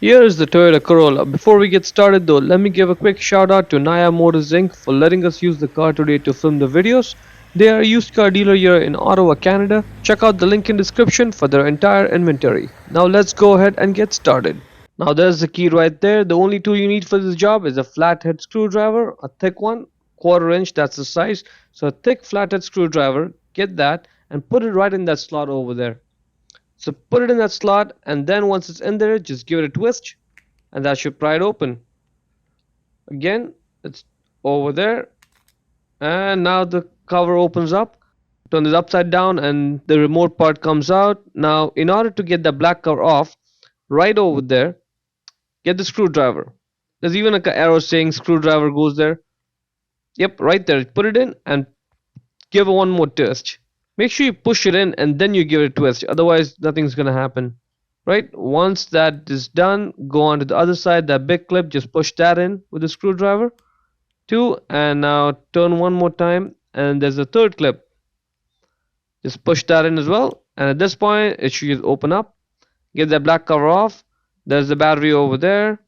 Here is the Toyota Corolla. Before we get started though, let me give a quick shout out to Naya Motors Inc. for letting us use the car today to film the videos. They are a used car dealer here in Ottawa, Canada. Check out the link in description for their entire inventory. Now let's go ahead and get started. Now there's the key right there. The only tool you need for this job is a flathead screwdriver, a thick one, quarter inch, that's the size. So a thick flathead screwdriver, get that and put it right in that slot over there. So put it in that slot, and then once it's in there, just give it a twist, and that should pry it open. Again, it's over there, and now the cover opens up. Turn this upside down, and the remote part comes out. Now, in order to get the black cover off, right over there, get the screwdriver. There's even an arrow saying screwdriver goes there. Yep, right there. Put it in and give it one more twist. Make sure you push it in and then you give it a twist, otherwise nothing's gonna happen. Right, once that is done, go on to the other side, that big clip, just push that in with the screwdriver too, and now turn one more time, and there's a third clip, just push that in as well, and at this point it should just open up. Get that black cover off. There's the battery over there.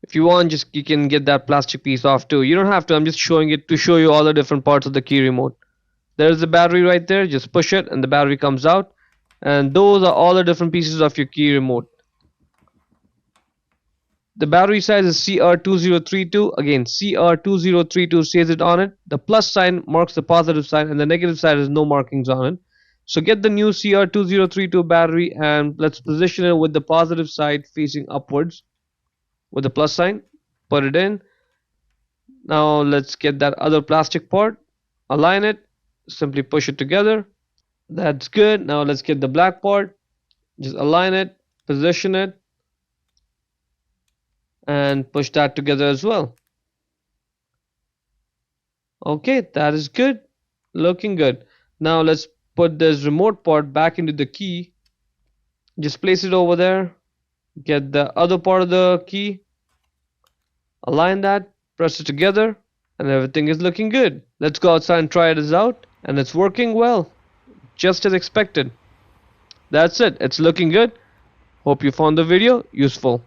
If you want, just you can get that plastic piece off too. You don't have to, I'm just showing it to show you all the different parts of the key remote. There's the battery right there, just push it and the battery comes out, and those are all the different pieces of your key remote. The battery size is CR2032. Again, CR2032 says it on it. The plus sign marks the positive sign and the negative side has no markings on it. So get the new CR2032 battery and let's position it with the positive side facing upwards with the plus sign. Put it in. Now let's get that other plastic part, align it, simply push it together. That's good. Now let's get the black part, just align it, position it, and push that together as well. Okay, that is good, looking good. Now let's put this remote part back into the key, just place it over there, get the other part of the key, align that, press it together, and everything is looking good. Let's go outside and try this out, and it's working well, just as expected. That's it, it's looking good. Hope you found the video useful.